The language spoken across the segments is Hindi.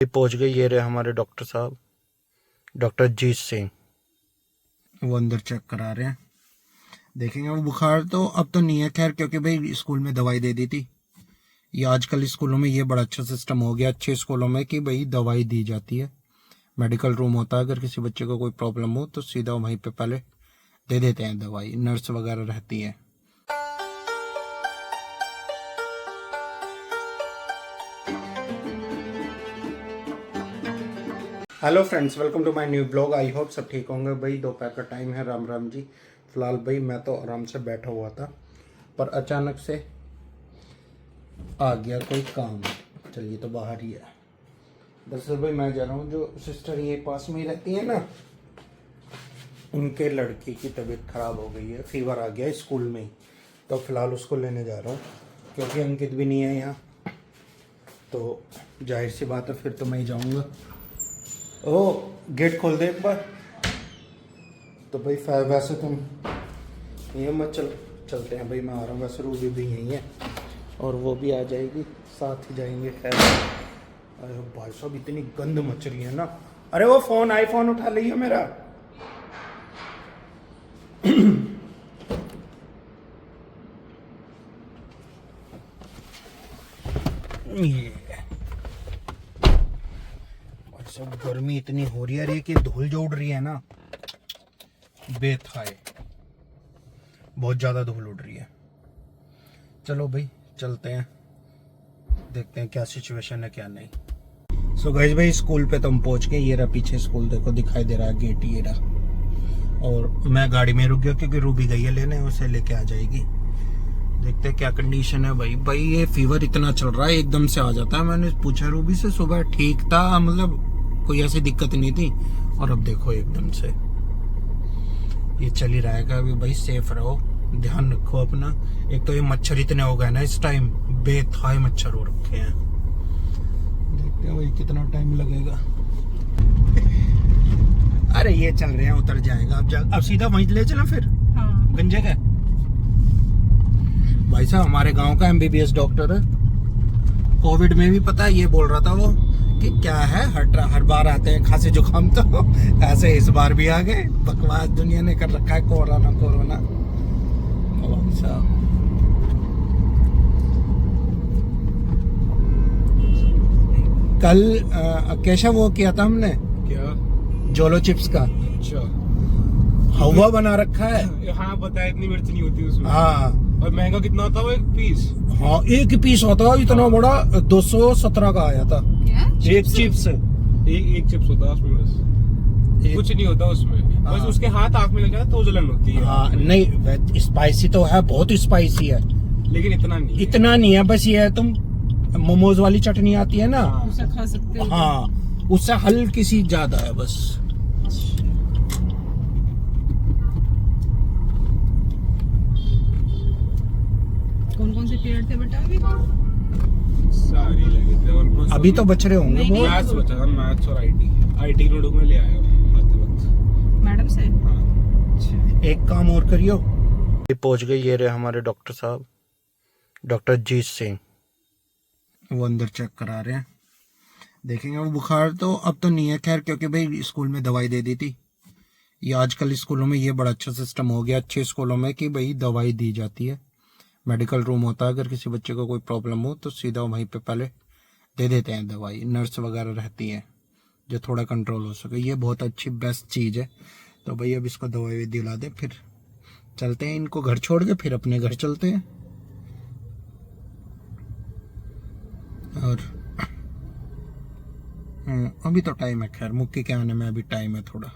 पहुंच गए। ये रहे हमारे डॉक्टर साहब, डॉक्टर जीत सिंह। वो अंदर चेक करा रहे हैं, देखेंगे। वो बुखार तो अब तो नहीं है खैर, क्योंकि भाई स्कूल में दवाई दे दी थी। ये आजकल स्कूलों में ये बड़ा अच्छा सिस्टम हो गया, अच्छे स्कूलों में, कि भाई दवाई दी जाती है। मेडिकल रूम होता है, अगर किसी बच्चे को कोई प्रॉब्लम हो तो सीधा वहीं पे पहले दे देते हैं दवाई, नर्स वगैरह रहती है। Hello friends, welcome to my new blog. I hope सब ठीक होंगे। भाई दोपहर का टाइम है, राम राम जी। फिलहाल भाई मैं तो आराम से बैठा हुआ था, पर अचानक से आ गया कोई काम। चलिए तो बाहर ही है। दरअसल भाई मैं जा रहा हूँ, जो सिस्टर ये पास में ही रहती है ना, उनके लड़की की तबीयत ख़राब हो गई है, फीवर आ गया स्कूल में ही। तो फिलहाल उसको लेने जा रहा हूँ, क्योंकि अंकित भी नहीं है यहाँ। तो जाहिर सी बात है, फिर तो मैं ही जाऊँगा। ओ गेट खोल दे एक बार। तो भाई वैसे तुम ये मत चलते हैं भाई, मैं आ रहा हूँ। वैसे रूबी भी यहीं है और वो भी आ जाएगी, साथ ही जाएंगे। खैर अरे भाई साहब, इतनी गंद मच रही है ना। अरे वो फ़ोन आईफोन उठा लिया मेरा। ये भाई साहब, गर्मी इतनी हो रही है कि धूल जो उड़ रही है ना, बेथाए बहुत ज़्यादा धूल उड़ रही है। चलो भाई चलते हैं, देखते हैं क्या सिचुएशन है क्या नहीं। सो गाइस भाई, स्कूल पे तो हम पहुंच गए। ये रहा पीछे स्कूल, देखो दिखाई दे रहा है गेट, ये रहा। और मैं गाड़ी में रुक गया क्योंकि रूबी गई है लेने, उसे लेके आ जाएगी। देखते हैं क्या कंडीशन है। भाई ये फीवर इतना चल रहा है, एकदम से आ जाता है। मैंने पूछा रूबी से, सुबह ठीक था, मतलब कोई ऐसी दिक्कत नहीं थी, और अब देखो एकदम से ये चल ही रहेगा। अभी भाई सेफ रहो, ध्यान रखो अपना। एक तो ये मच्छर इतने हो गए ना इस टाइम, बेथाए मच्छर हो रखे हैं। देखते हैं भाई कितना टाइम लगेगा। अरे ये चल रहे हैं, उतर जाएगा। अब सीधा वहीं ले चला फिर। हाँ। गंजे का भाई साहब हमारे गांव का एमबीबीएस डॉक्टर है। कोविड में भी पता है ये बोल रहा था वो, कि क्या है हर बार आते हैं खांसी जुकाम, तो ऐसे इस बार भी आ गए। बकवास दुनिया ने कर रखा है, कोरोना कोरोना। साहब कल कैसा वो किया था हमने, क्या जोलो चिप्स का। अच्छा, हवा बना रखा है। हाँ पता है, इतनी मिर्च नहीं होती उसमें। हाँ और महंगा कितना होता है वो एक पीस? हाँ, एक पीस होता है इतना बड़ा, 217 का आया था। एक चिप्स, एक चिप्स होता है उसमें, बस कुछ नहीं होता उसमें। बस उसके हाथ आंख में लग जाता तो जलन होती है। हाँ नहीं, स्पाइसी तो है, बहुत स्पाइसी है, लेकिन इतना नहीं है। बस ये है, तुम मोमोज वाली चटनी आती है ना, उसे खा सकते हो। हाँ उससे हल्की सी ज्यादा है बस। कौन कौन से पीरियड थे बेटा अभी? सारी लगे थे। अभी तो बच रहे होंगे वो। मैथ्स बचा था, मैथ्स और आईटी नोटबुक में ले आया आते वक्त मैडम से। हाँ। एक काम और करियो। पहुंच गए। ये रहे हमारे डॉक्टर साहब, डॉक्टर जीत सिंह। वो अंदर चेक करा रहे हैं, देखेंगे। वो बुखार तो अब तो नहीं है खैर, क्योंकि भाई स्कूल में दवाई दे दी थी। ये आजकल स्कूलों में ये बड़ा अच्छा सिस्टम हो गया, अच्छे स्कूलों में, कि भाई दवाई दी जाती है। मेडिकल रूम होता है, अगर किसी बच्चे को कोई प्रॉब्लम हो तो सीधा वहीं पे पहले दे देते हैं दवाई, नर्स वगैरह रहती हैं, जो थोड़ा कंट्रोल हो सके। ये बहुत अच्छी बेस्ट चीज़ है। तो भाई अब इसको दवाई दिला दे, फिर चलते हैं। इनको घर छोड़ के फिर अपने घर चलते हैं। और अभी तो टाइम है खैर, मुक्की के आने में अभी टाइम है थोड़ा।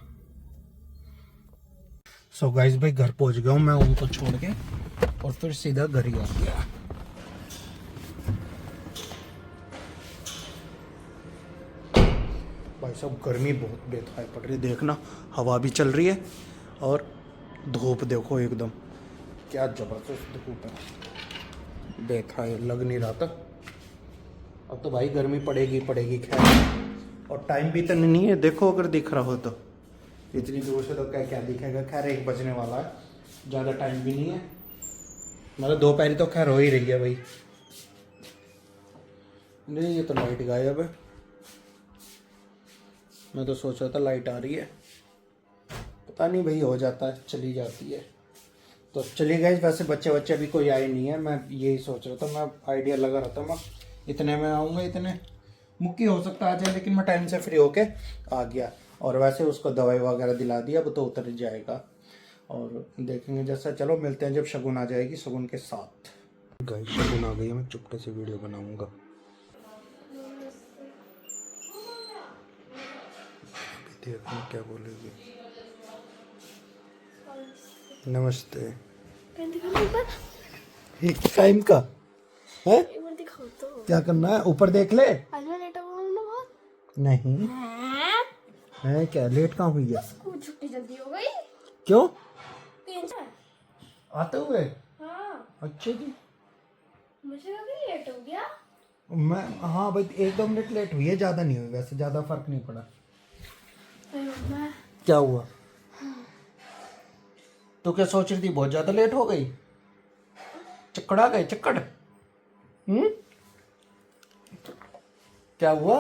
सो गाइस भाई घर पहुंच गया हूँ मैं उनको छोड़ के, और फिर सीधा घर ही आ गया। भाई साहब गर्मी बहुत बेथाई पड़ रही है, देखना हवा भी चल रही है, और धूप देखो एकदम क्या जबरदस्त धूप है। बेथाई लग नहीं रहा था। अब तो भाई गर्मी पड़ेगी पड़ेगी खैर, और टाइम भी तो नहीं है। देखो अगर दिख रहा हो तो इतनी दूर से तो क्या दिखेगा। खैर 1 बजने वाला है, ज़्यादा टाइम भी नहीं है। मतलब दोपहरी तो खैर हो ही रही है भाई। नहीं ये तो लाइट गायब है। मैं तो सोच रहा था लाइट आ रही है, पता नहीं भाई हो जाता है, चली जाती है। तो चलिए गाइस, वैसे बच्चे अभी कोई आए नहीं है, मैं यही सोच रहा था, मैं आइडिया लगा रहा था मैं इतने में आऊँगा, इतने मुक्की हो सकता आ जाए, लेकिन मैं टाइम से फ्री होके आ गया। और वैसे उसको दवाई वगैरह दिला दी, अब तो उतर जाएगा और देखेंगे जैसा। चलो मिलते हैं जब शगुन आ जाएगी, शगुन के साथ। गाइस शगुन आ गई है, मैं चुपके से वीडियो बनाऊंगा। देखो क्या बोलेगी। नमस्ते। टाइम का है, क्या करना है, ऊपर देख ले। नहीं है क्या, लेट कहाँ हुई है? छुट्टी जल्दी हो गई। क्यों? टेंशन। आते हुए? हाँ। अच्छे जी। मुझे कभी लेट हो गया। मैं हाँ भाई 1-2 मिनट लेट हुई है, ज़्यादा नहीं हुई, वैसे ज़्यादा फर्क नहीं पड़ा। क्या हुआ? तो क्या सोच रही थी बहुत ज़्यादा लेट हो गई? चक्कर आ गए, चक्कर? क्या हुआ?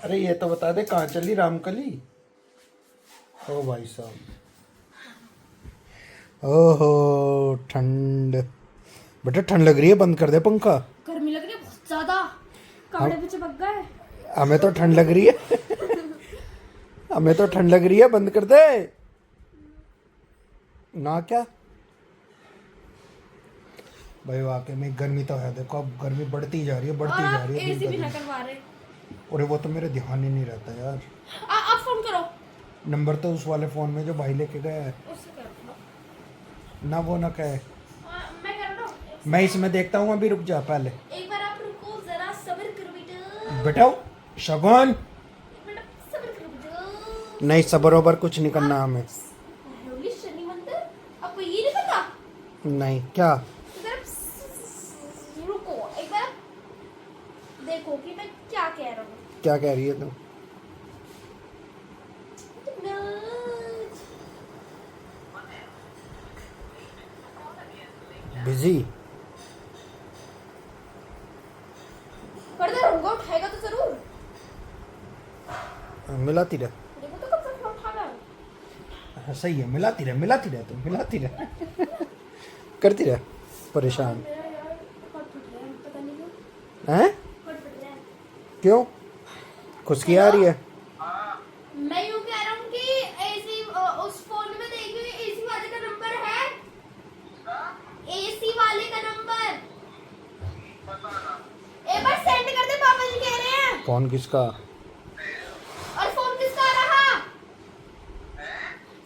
अरे ये तो बता दे, कहाँ चली रामकली? ओ भाई साहब, ओहो ठंड, बेटा ठंड लग रही है, बंद कर दे पंखा। गर्मी लग रही है बहुत ज्यादा, कपड़े पीछे पक गए। हमें तो ठंड लग रही है हमें तो ठंड लग रही है, बंद कर दे ना। क्या भाई वाकई में गर्मी तो है, देखो अब गर्मी बढ़ती जा रही है, बढ़ती जा रही है। एसी भी ना करवा रहे। अरे वो तो मेरे ध्यान ही नहीं रहता यार। आप फोन करो। नंबर तो उस वाले फोन में जो भाई लेके गया है उससे करो ना, वो ना कहे। मैं कर रहा हूँ। मैं इसमें देखता हूँ, अभी रुक जा पहले। एक बार आप रुको, जरा सब्र करो बेटा। बेटा शगुन, बेटा सब्र करो बेटा। नहीं सबर वबर कुछ नहीं करना हमें। होली शनि मंदिर, आपको ये नहीं पता? नहीं क्या? रुको एक बार देखो कि मैं क्या कह रहा हूँ। क्या कह रही है तुम? बिजी पर्दा रहूंगा, उठाएगा तो जरूर। मिलाती रह। देखो तो कब तक मैं उठा रहा हूँ। हाँ, सही है, मिलाती रह, मिलाती रह, तुम मिलाती रह करती रह, परेशान मेरा यार हाथ फट रहा है, पता नहीं क्यों। हैं? हाथ फट रहा है। क्यों? खुशकी आ रही है? मैं यूँ कह रहा हूँ कि एसी उस फोन में देखिए, एसी वाले का नंबर है। एसी वाले का नंबर एक बार सेंड कर दे, पापा जी कह रहे हैं। फोन किसका? और फोन किसका आ रहा?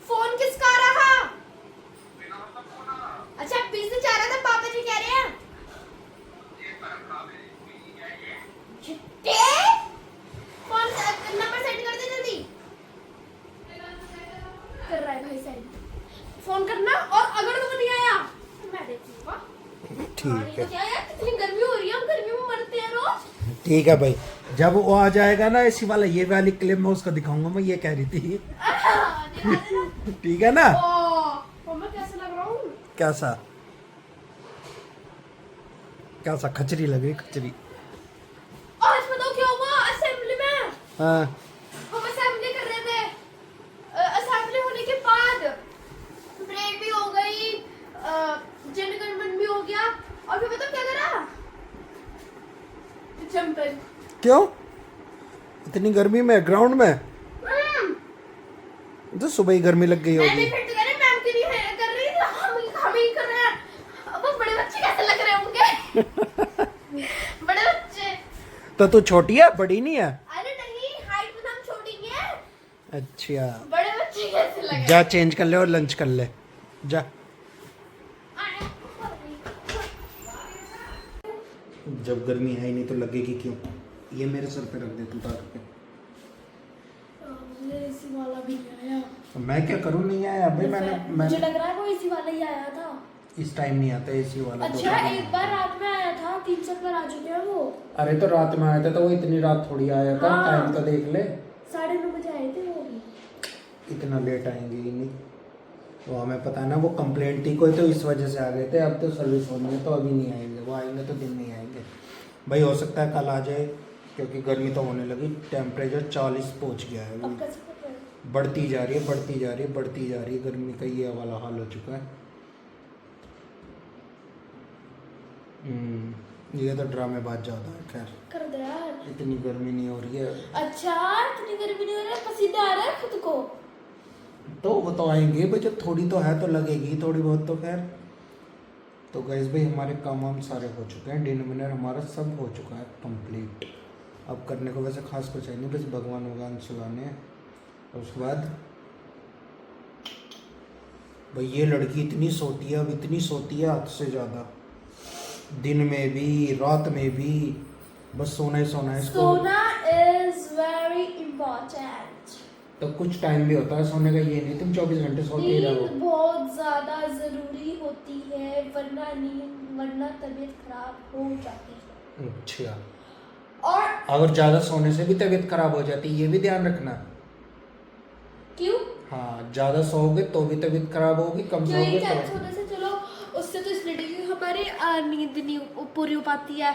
फोन किसका आ रहा? अच्छा बिजली चाह रहा था, पापा जी कह रहे हैं। छिट्टे फोन नंबर सेंड कर दे जल्दी। कर रहा है भाई सेंड। फोन करना, और अगर तुम नहीं आया तो मैं देखूंगा। ठीक है, तो क्या यार, कितनी गर्मी हो रही है, हम गर्मी में मरते हैं रोज। ठीक है भाई, जब वो आ जाएगा ना एसी वाला, ये वाली क्लिप मैं उसको दिखाऊंगा, मैं ये कह रही थी दिखा देना। ठीक है ना? ओ मैं कैसे लग रहा हूँ? कैसा कैसा खचरी लग रही, खचरी। आज बताओ क्या हुआ असेंबली में। हाँ हम असेंबली कर रहे थे, असेंबली होने के बाद ब्रेक भी हो गई, जनगणमन भी हो गया, और फिर बताओ क्या करा? जंपिंग। क्यों? इतनी गर्मी में ग्राउंड में? तो सुबह ही गर्मी लग गई मैं होगी। भी फिर तो कह रही, मैम क्यों नहीं है कर रही, हम ही कर रहे हैं। अब वो बड़े बच्चे कैसे लग रहे होंगे बड़े बच्चे। तो तू छोटी है, बड़ी नहीं है? अरे नहीं, हाइट में हम छोटी ही है। अच्छा बड़े बच्चे कैसे लग रहे जा चेंज कर ले और लंच कर ले, जा। जब गर्मी है ही नहीं तो लगेगी क्यों? ये मेरे सर पे रख दे तू उतार के। एसी वाला भी आया। मैं क्या करूँ, नहीं आया भाई। मुझे मैंने लग रहा है वो एसी वाला ही आया था। इस टाइम नहीं आता एसी वाला। अच्छा एक बार रात में आया था, 3 बार आ चुके हैं वो। अरे तो रात में आया था, तो वो इतनी रात थोड़ी आया था। हाँ। टाइम तो देख ले, 9:30 बजे आए थे वो भी। इतना लेट आएंगे ही नहीं। वो हमें पता है ना, वो कंप्लेंट थी कोई, तो इस वजह से आ गए थे। अब तो सर्विस होनी है तो अभी नहीं आएंगे, वो आएंगे तो दिन नहीं आएंगे भाई। हो सकता है कल आ जाए, क्योंकि गर्मी तो होने लगी, टेम्परेचर 40 पहुंच गया है अब अभी। कैसे पकड़? बढ़ती जा रही है, बढ़ती जा रही है, बढ़ती जा रही है, गर्मी का ये वाला हाल हो चुका है। ये तो ड्रामेबाज ज़्यादा है। खैर कर दे यार। इतनी गर्मी नहीं हो रही है अच्छा इतनी गर्मी नहीं हो रही है, पसीना आ रहा है खुद को। तो वो तो आएंगे भाई, जब थोड़ी तो है तो लगेगी थोड़ी बहुत तो। खैर तो गैस भाई हमारे काम वाम सारे हो चुके हैं, डिनर हमारा सब हो चुका है कंप्लीट। अब करने को वैसे खास कुछ है नहीं, बस भगवान सुलाने हैं। और उसके बाद भाई ये लड़की इतनी सोती है, अब इतनी सोती है हद से ज़्यादा, दिन में भी रात में भी, बस सोना ही सोना है इसको। सोना इज वेरी इम्पोर्टेंट। तो कुछ टाइम भी होता है सोने का, ये नहीं तुम 24 घंटे सोते ही रहो। नींद बहुत ज्यादा जरूरी होती है, वरना तबीयत खराब हो जाती है। अच्छा, और अगर ज़्यादा सोने से भी तबीयत खराब हो जाती है, ये भी ध्यान रखना। क्यों? हाँ, ज़्यादा सोओगे तो भी तबीयत खराब होगी, कम क्यों सोओगे क्या तो। सोने से, चलो उससे तो इसलिए कि हमारी नींद नहीं पूरी हो पाती है,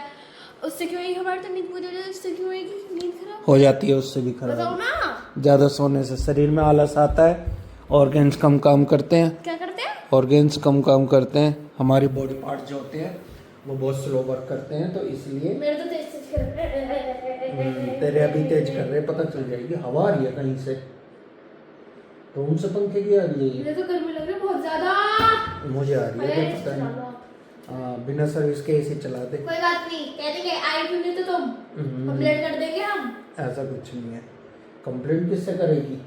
उससे क्यों होगी हमारी तो नींद पूरी हो जाती है, उससे क्यों होगी नींद खराब हो जाती है, उससे भी बताओ खराब। ना। ज़्यादा सोने से शरीर में आलस आता है, ऑर्गेन्स कम काम करते हैं, क्या करते हैं? ऑर्गेन्स कम काम करते हैं, हमारी बॉडी पार्ट जो होते हैं वो बहुत स्लो वर्क करते हैं, तो इसलिए मेरे तो तेज तेज कर तेरे अभी तेज कर रहे, पता चल जाएगी। हवा आ रही है कहीं से, रूम से पंखे की आ रही है, मुझे तो गर्मी लग रही है बहुत ज्यादा। मुझे आ रही है अरे, पता नहीं। चलो। हाँ, बिना सर्विस के एसी चला दे। कोई बात नहीं, कह देंगे आई क्यों नहीं तो तुम कंप्लेंट कर देंगे हम। ऐसा कुछ नहीं है, कंप्लेंट किससे करेगी।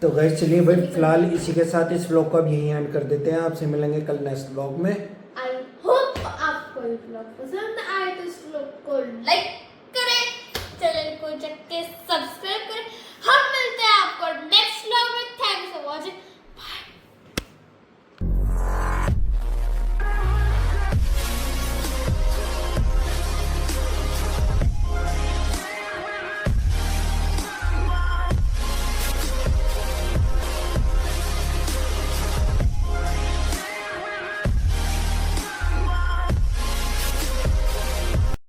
तो गाइस चलिए भाई फिलहाल इसी के साथ इस व्लॉग को अब यहीं एंड कर देते हैं। आपसे मिलेंगे कल नेक्स्ट व्लॉग में। आई होप आपको ये व्लॉग पसंद आए तो इस व्लॉग को लाइक करें, चैनल को जाके सब्सक्राइब करें